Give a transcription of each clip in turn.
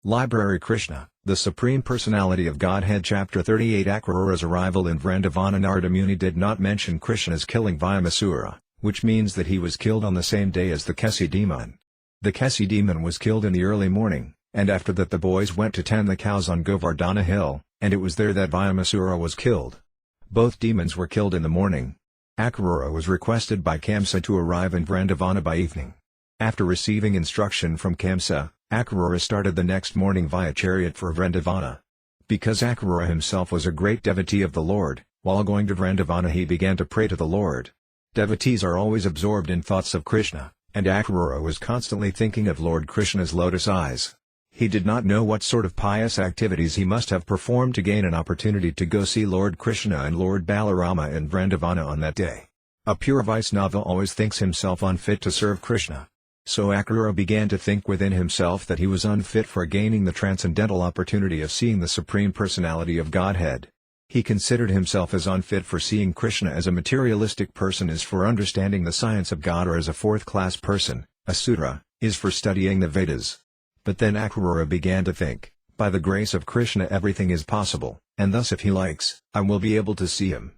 Library Krishna, the Supreme Personality of Godhead Chapter 38 Akrūra's arrival in Vṛndāvana. Narada Muni did not mention Krishna's killing Vyāsadeva, which means that he was killed on the same day as the Kṛṣṇa demon. The Kṛṣṇa demon was killed in the early morning, and after that the boys went to tend the cows on Govardhana hill, and it was there that Vyāsadeva was killed. Both demons were killed in the morning. Akrūra was requested by Kṛṣṇa to arrive in Vṛndāvana by evening. After receiving instruction from Kṛṣṇa, Akrūra started the next morning via chariot for Vṛndāvana. Because Akrūra himself was a great devotee of the Lord, while going to Vṛndāvana he began to pray to the Lord. Devotees are always absorbed in thoughts of Krishna, and Akrūra was constantly thinking of Lord Krishna's lotus eyes. He did not know what sort of pious activities he must have performed to gain an opportunity to go see Lord Krishna and Lord Balarama in Vṛndāvana on that day. A pure Vaisnava always thinks himself unfit to serve Krishna. So Akrūra began to think within himself that he was unfit for gaining the transcendental opportunity of seeing the Supreme Personality of Godhead. He considered himself as unfit for seeing Krishna as a materialistic person is for understanding the science of God, or as a fourth-class person, a Sudra, is for studying the Vedas. But then Akrūra began to think, by the grace of Krishna everything is possible, and thus if he likes, I will be able to see him.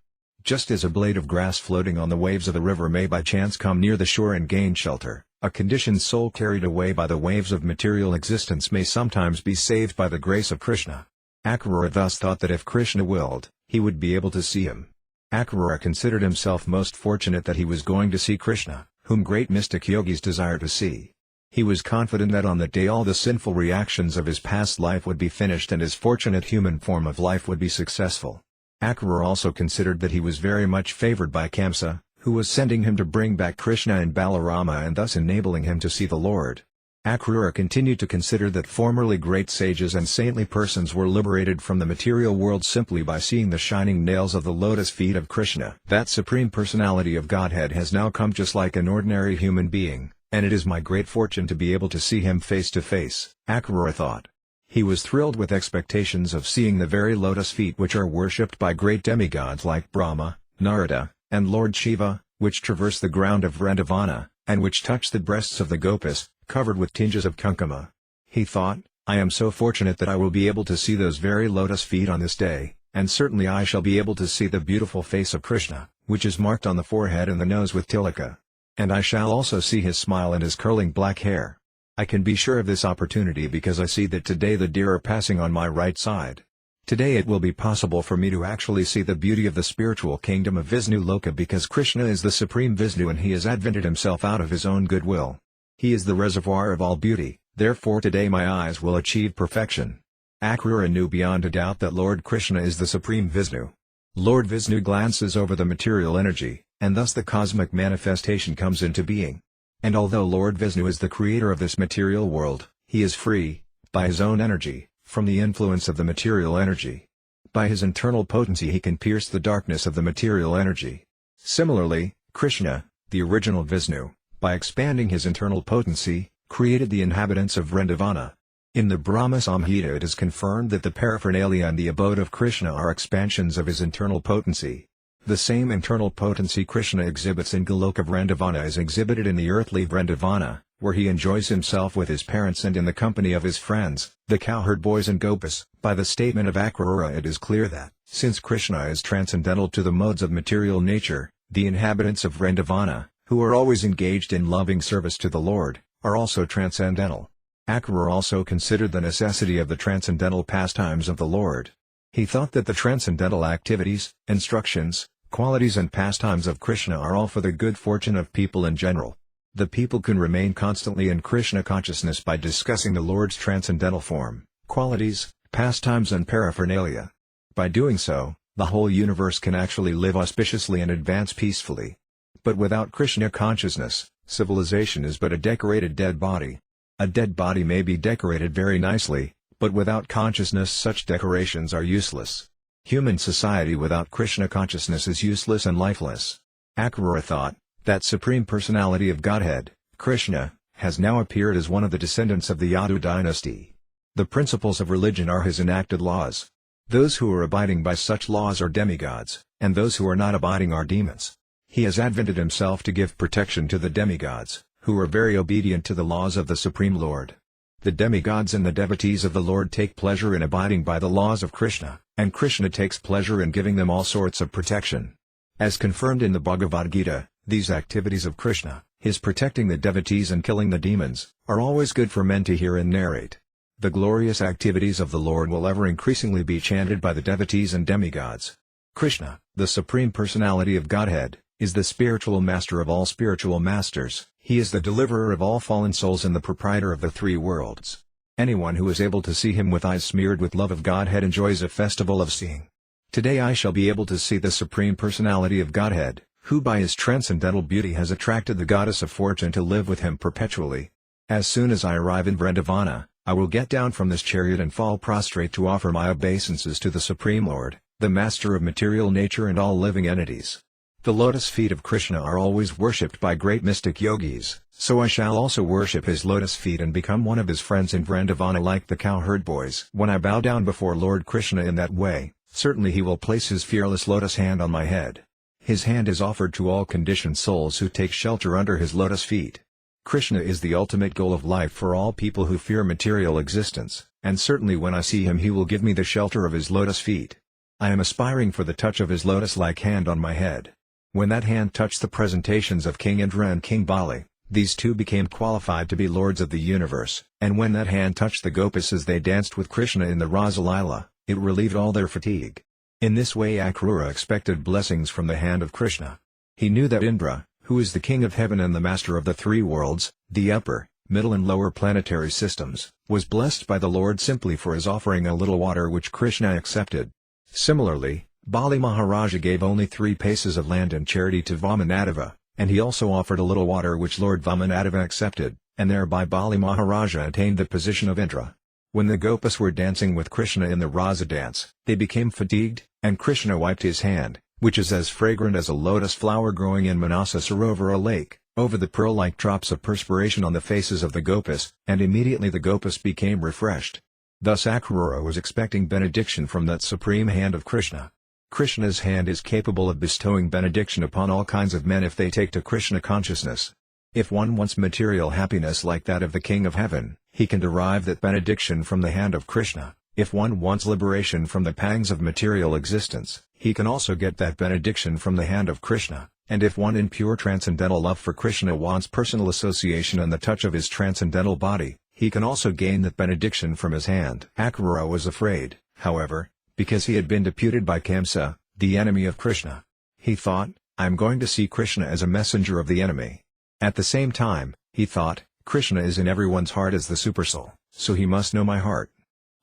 Just as a blade of grass floating on the waves of the river may by chance come near the shore and gain shelter, a conditioned soul carried away by the waves of material existence may sometimes be saved by the grace of Krishna. Akrūra thus thought that if Krishna willed, he would be able to see him. Akrūra considered himself most fortunate that he was going to see Krishna, whom great mystic yogis desire to see. He was confident that on that day all the sinful reactions of his past life would be finished and his fortunate human form of life would be successful. Akrūra also considered that he was very much favored by Kṛṣṇa, who was sending him to bring back Krishna and Balarama and thus enabling him to see the Lord. Akrūra continued to consider that formerly great sages and saintly persons were liberated from the material world simply by seeing the shining nails of the lotus feet of Krishna. That Supreme Personality of Godhead has now come just like an ordinary human being, and it is my great fortune to be able to see him face to face, Akrūra thought. He was thrilled with expectations of seeing the very lotus feet which are worshipped by great demigods like Brahma, Narada, and Lord Shiva, which traverse the ground of Vṛndāvana, and which touch the breasts of the gopis, covered with tinges of kunkuma. He thought, I am so fortunate that I will be able to see those very lotus feet on this day, and certainly I shall be able to see the beautiful face of Krishna, which is marked on the forehead and the nose with tilaka. And I shall also see his smile and his curling black hair. I can be sure of this opportunity because I see that today the deer are passing on my right side. Today it will be possible for me to actually see the beauty of the spiritual kingdom of Vishnu Loka because Krishna is the Supreme Vishnu and he has advented himself out of his own goodwill. He is the reservoir of all beauty, therefore today my eyes will achieve perfection. Akrūra knew beyond a doubt that Lord Krishna is the Supreme Vishnu. Lord Vishnu glances over the material energy, and thus the cosmic manifestation comes into being. And although Lord Vishnu is the creator of this material world, he is free, by his own energy, from the influence of the material energy. By his internal potency he can pierce the darkness of the material energy. Similarly, Krishna, the original Vishnu, by expanding his internal potency, created the inhabitants of Vṛndāvana. In the Brahma Samhita it is confirmed that the paraphernalia and the abode of Krishna are expansions of his internal potency. The same internal potency Krishna exhibits in Goloka Vṛndāvana is exhibited in the earthly Vṛndāvana, where he enjoys himself with his parents and in the company of his friends, the cowherd boys and gopis. By the statement of Akrūra it is clear that, since Krishna is transcendental to the modes of material nature, the inhabitants of Vṛndāvana, who are always engaged in loving service to the Lord, are also transcendental. Akrūra also considered the necessity of the transcendental pastimes of the Lord. He thought that the transcendental activities, instructions, qualities and pastimes of Krishna are all for the good fortune of people in general. The people can remain constantly in Krishna consciousness by discussing the Lord's transcendental form, qualities, pastimes and paraphernalia. By doing so, the whole universe can actually live auspiciously and advance peacefully. But without Krishna consciousness, civilization is but a decorated dead body. A dead body may be decorated very nicely, but without consciousness such decorations are useless. Human society without Krishna consciousness is useless and lifeless. Akrūra thought, that Supreme Personality of Godhead, Krishna, has now appeared as one of the descendants of the Yadu dynasty. The principles of religion are his enacted laws. Those who are abiding by such laws are demigods, and those who are not abiding are demons. He has advented himself to give protection to the demigods, who are very obedient to the laws of the Supreme Lord. The demigods and the devotees of the Lord take pleasure in abiding by the laws of Krishna, and Krishna takes pleasure in giving them all sorts of protection. As confirmed in the Bhagavad Gita, these activities of Krishna, his protecting the devotees and killing the demons, are always good for men to hear and narrate. The glorious activities of the Lord will ever increasingly be chanted by the devotees and demigods. Krishna, the Supreme Personality of Godhead, is the spiritual master of all spiritual masters. He is the deliverer of all fallen souls and the proprietor of the three worlds. Anyone who is able to see him with eyes smeared with love of Godhead enjoys a festival of seeing. Today I shall be able to see the Supreme Personality of Godhead, who by his transcendental beauty has attracted the goddess of fortune to live with him perpetually. As soon as I arrive in Vṛndāvana, I will get down from this chariot and fall prostrate to offer my obeisances to the Supreme Lord, the master of material nature and all living entities. The lotus feet of Krishna are always worshipped by great mystic yogis, so I shall also worship his lotus feet and become one of his friends in Vṛndāvana like the cowherd boys. When I bow down before Lord Krishna in that way, certainly he will place his fearless lotus hand on my head. His hand is offered to all conditioned souls who take shelter under his lotus feet. Krishna is the ultimate goal of life for all people who fear material existence, and certainly when I see him he will give me the shelter of his lotus feet. I am aspiring for the touch of his lotus-like hand on my head. When that hand touched the presentations of King Indra and King Bali, these two became qualified to be lords of the universe, and when that hand touched the gopis as they danced with Krishna in the Rasa Lila, it relieved all their fatigue. In this way Akrūra expected blessings from the hand of Krishna. He knew that Indra, who is the king of heaven and the master of the three worlds, the upper, middle and lower planetary systems, was blessed by the Lord simply for his offering a little water which Krishna accepted. Similarly, Bali Maharaja gave only 3 paces of land in charity to Vāmanadeva, and he also offered a little water which Lord Vāmanadeva accepted, and thereby Bali Maharaja attained the position of Indra. When the gopis were dancing with Krishna in the Rasa dance, they became fatigued, and Krishna wiped his hand, which is as fragrant as a lotus flower growing in Manasa Sarovara lake, over the pearl-like drops of perspiration on the faces of the gopis, and immediately the gopis became refreshed. Thus Akrūra was expecting benediction from that supreme hand of Krishna. Krishna's hand is capable of bestowing benediction upon all kinds of men if they take to Krishna consciousness. If one wants material happiness like that of the King of Heaven, he can derive that benediction from the hand of Krishna. If one wants liberation from the pangs of material existence, he can also get that benediction from the hand of Krishna, and if one in pure transcendental love for Krishna wants personal association and the touch of his transcendental body, he can also gain that benediction from his hand. Akrūra was afraid, however, because he had been deputed by Kamsa, the enemy of Krishna. He thought, I am going to see Krishna as a messenger of the enemy. At the same time, he thought, Krishna is in everyone's heart as the Supersoul, so he must know my heart.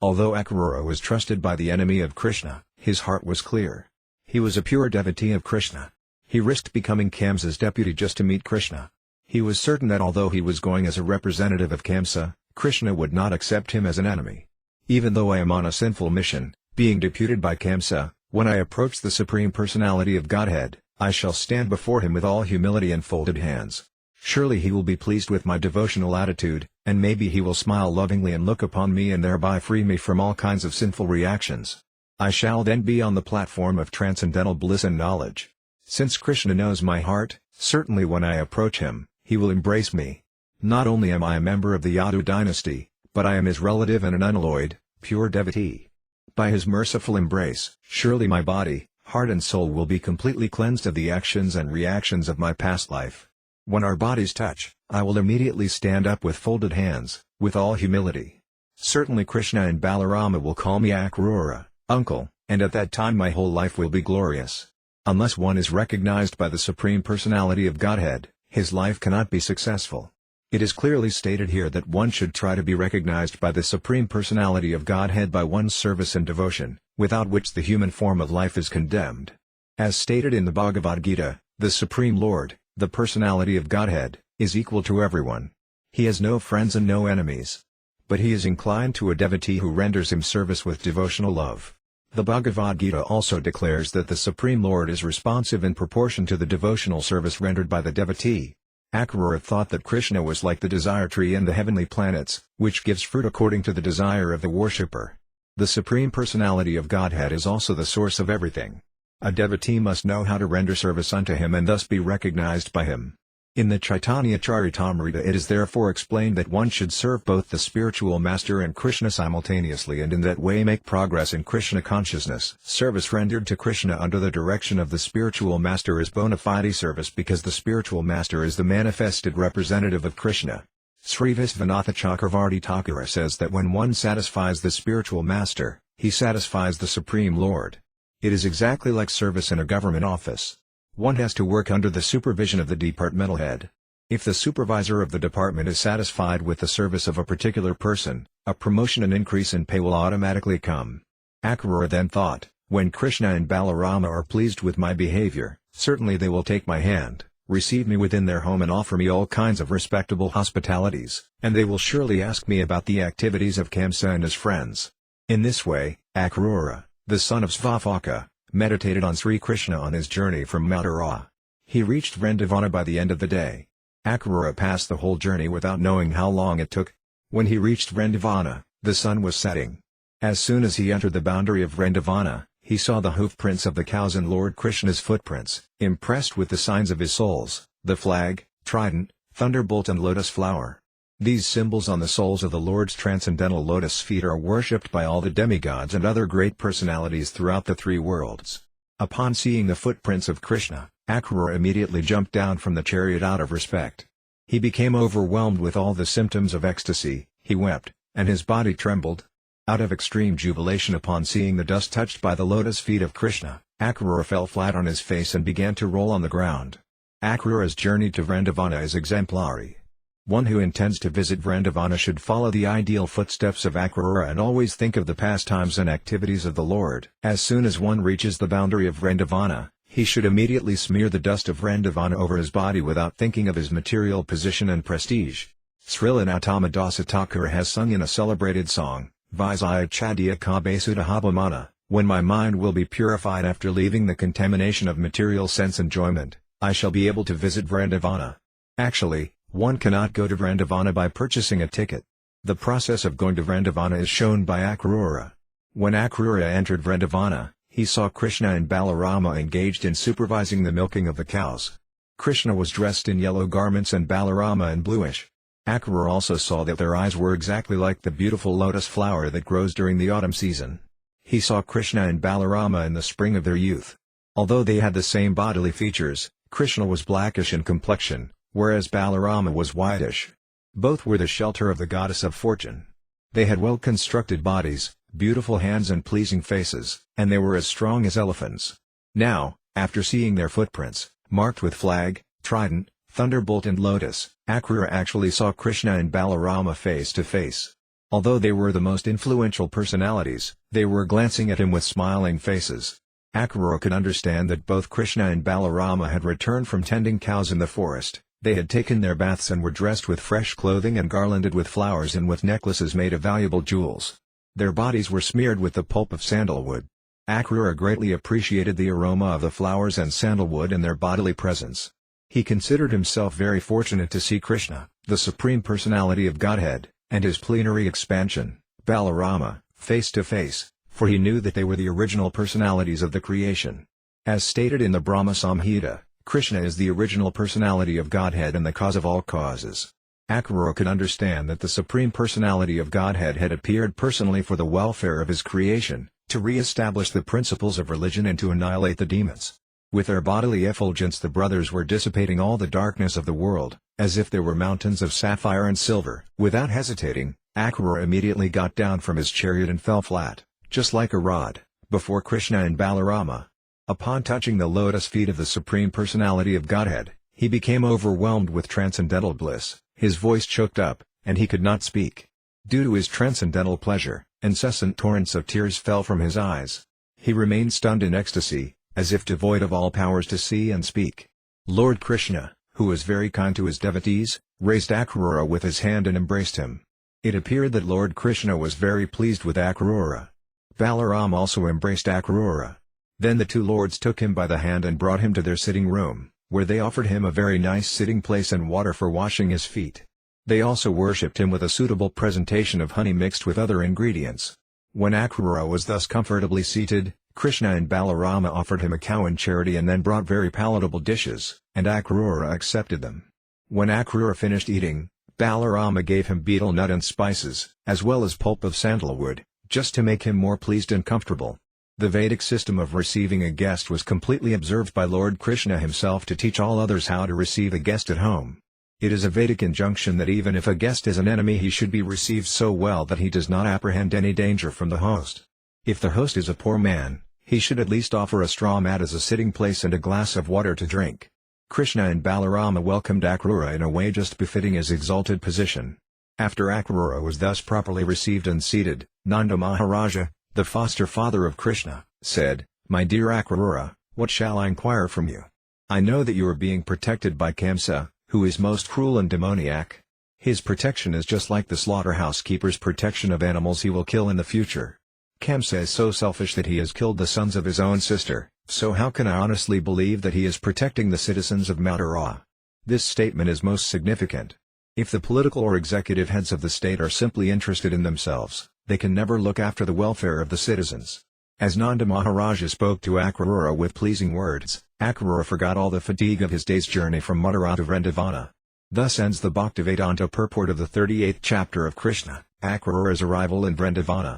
Although Akrūra was trusted by the enemy of Krishna, his heart was clear. He was a pure devotee of Krishna. He risked becoming Kamsa's deputy just to meet Krishna. He was certain that although he was going as a representative of Kamsa, Krishna would not accept him as an enemy. Even though I am on a sinful mission, being deputed by Kamsa, when I approach the Supreme Personality of Godhead, I shall stand before him with all humility and folded hands. Surely he will be pleased with my devotional attitude, and maybe he will smile lovingly and look upon me and thereby free me from all kinds of sinful reactions. I shall then be on the platform of transcendental bliss and knowledge. Since Krishna knows my heart, certainly when I approach him, he will embrace me. Not only am I a member of the Yadu dynasty, but I am his relative and an unalloyed, pure devotee. By his merciful embrace, surely my body, heart and soul will be completely cleansed of the actions and reactions of my past life. When our bodies touch, I will immediately stand up with folded hands, with all humility. Certainly Krishna and Balarama will call me Akrūra, uncle, and at that time my whole life will be glorious. Unless one is recognized by the Supreme Personality of Godhead, his life cannot be successful. It is clearly stated here that one should try to be recognized by the Supreme Personality of Godhead by one's service and devotion, without which the human form of life is condemned. As stated in the Bhagavad Gita, the Supreme Lord, the Personality of Godhead, is equal to everyone. He has no friends and no enemies. But he is inclined to a devotee who renders him service with devotional love. The Bhagavad Gita also declares that the Supreme Lord is responsive in proportion to the devotional service rendered by the devotee. Akrūra thought that Krishna was like the desire tree in the heavenly planets, which gives fruit according to the desire of the worshipper. The Supreme Personality of Godhead is also the source of everything. A devotee must know how to render service unto him and thus be recognized by him. In the Chaitanya Charitamrita it is therefore explained that one should serve both the spiritual master and Krishna simultaneously and in that way make progress in Krishna consciousness. Service rendered to Krishna under the direction of the spiritual master is bona fide service because the spiritual master is the manifested representative of Krishna. Sri Visvanatha Chakravarti Thakura says that when one satisfies the spiritual master, he satisfies the Supreme Lord. It is exactly like service in a government office. One has to work under the supervision of the departmental head. If the supervisor of the department is satisfied with the service of a particular person, a promotion and increase in pay will automatically come. Akrūra then thought, when Krishna and Balarama are pleased with my behavior, certainly they will take my hand, receive me within their home and offer me all kinds of respectable hospitalities, and they will surely ask me about the activities of Kamsa and his friends. In this way, Akrūra, the son of Svafaka, meditated on Sri Krishna on his journey from Mathura. He reached Vṛndāvana by the end of the day. Akrūra passed the whole journey without knowing how long it took. When he reached Vṛndāvana, the sun was setting. As soon as he entered the boundary of Vṛndāvana, he saw the hoof prints of the cows and Lord Krishna's footprints. Impressed with the signs of his soles, the flag, trident, thunderbolt and lotus flower. These symbols on the soles of the Lord's transcendental lotus feet are worshipped by all the demigods and other great personalities throughout the three worlds. Upon seeing the footprints of Krishna, Akrūra immediately jumped down from the chariot out of respect. He became overwhelmed with all the symptoms of ecstasy, he wept, and his body trembled. Out of extreme jubilation upon seeing the dust touched by the lotus feet of Krishna, Akrūra fell flat on his face and began to roll on the ground. Akrūra's journey to Vṛndāvana is exemplary. One who intends to visit Vṛndāvana should follow the ideal footsteps of Akrūra and always think of the pastimes and activities of the Lord. As soon as one reaches the boundary of Vṛndāvana, he should immediately smear the dust of Vṛndāvana over his body without thinking of his material position and prestige. Srila Nautama Thakur has sung in a celebrated song, Vyāsadeva Kabesudha, when my mind will be purified after leaving the contamination of material sense enjoyment, I shall be able to visit Vṛndāvana. Actually, one cannot go to Vṛndāvana by purchasing a ticket. The process of going to Vṛndāvana is shown by Akrūra. When Akrūra entered Vṛndāvana, he saw Krishna and Balarama engaged in supervising the milking of the cows. Krishna was dressed in yellow garments and Balarama in bluish. Akrūra also saw that their eyes were exactly like the beautiful lotus flower that grows during the autumn season. He saw Krishna and Balarama in the spring of their youth. Although they had the same bodily features, Krishna was blackish in complexion, whereas Balarama was whitish. Both were the shelter of the goddess of fortune. They had well-constructed bodies, beautiful hands and pleasing faces, and they were as strong as elephants. Now, after seeing their footprints, marked with flag, trident, thunderbolt and lotus, Akrūra actually saw Krishna and Balarama face to face. Although they were the most influential personalities, they were glancing at him with smiling faces. Akrūra could understand that both Krishna and Balarama had returned from tending cows in the forest. They had taken their baths and were dressed with fresh clothing and garlanded with flowers and with necklaces made of valuable jewels. Their bodies were smeared with the pulp of sandalwood. Akrūra greatly appreciated the aroma of the flowers and sandalwood in their bodily presence. He considered himself very fortunate to see Krishna, the Supreme Personality of Godhead, and his plenary expansion, Balarama, face to face, for he knew that they were the original personalities of the creation. As stated in the Brahma Samhita, Krishna is the original personality of Godhead and the cause of all causes. Akrūra could understand that the Supreme Personality of Godhead had appeared personally for the welfare of his creation, to re-establish the principles of religion and to annihilate the demons. With their bodily effulgence the brothers were dissipating all the darkness of the world, as if there were mountains of sapphire and silver. Without hesitating, Akrūra immediately got down from his chariot and fell flat, just like a rod, before Krishna and Balarama. Upon touching the lotus feet of the Supreme Personality of Godhead, he became overwhelmed with transcendental bliss, his voice choked up, and he could not speak. Due to his transcendental pleasure, incessant torrents of tears fell from his eyes. He remained stunned in ecstasy, as if devoid of all powers to see and speak. Lord Krishna, who was very kind to his devotees, raised Akrūra with his hand and embraced him. It appeared that Lord Krishna was very pleased with Akrūra. Balaram also embraced Akrūra. Then the two lords took him by the hand and brought him to their sitting room, where they offered him a very nice sitting place and water for washing his feet. They also worshipped him with a suitable presentation of honey mixed with other ingredients. When Akrūra was thus comfortably seated, Krishna and Balarama offered him a cow in charity and then brought very palatable dishes, and Akrūra accepted them. When Akrūra finished eating, Balarama gave him betel nut and spices, as well as pulp of sandalwood, just to make him more pleased and comfortable. The Vedic system of receiving a guest was completely observed by Lord Krishna himself to teach all others how to receive a guest at home. It is a Vedic injunction that even if a guest is an enemy, he should be received so well that he does not apprehend any danger from the host. If the host is a poor man, he should at least offer a straw mat as a sitting place and a glass of water to drink. Krishna and Balarama welcomed Akrūra in a way just befitting his exalted position. After Akrūra was thus properly received and seated, Nanda Maharaja, the foster father of Krishna, said, "My dear Akrūra, what shall I inquire from you? I know that you are being protected by Kamsa, who is most cruel and demoniac. His protection is just like the slaughterhouse keeper's protection of animals he will kill in the future. Kamsa is so selfish that he has killed the sons of his own sister, so how can I honestly believe that he is protecting the citizens of Mathura?" This statement is most significant. If the political or executive heads of the state are simply interested in themselves, they can never look after the welfare of the citizens. As Nanda Maharaja spoke to Akrūra with pleasing words, Akrūra forgot all the fatigue of his day's journey from Mathura to Vṛndāvana. Thus ends the Bhaktivedanta purport of the 38th chapter of Krishna, Akrūra's arrival in Vṛndāvana.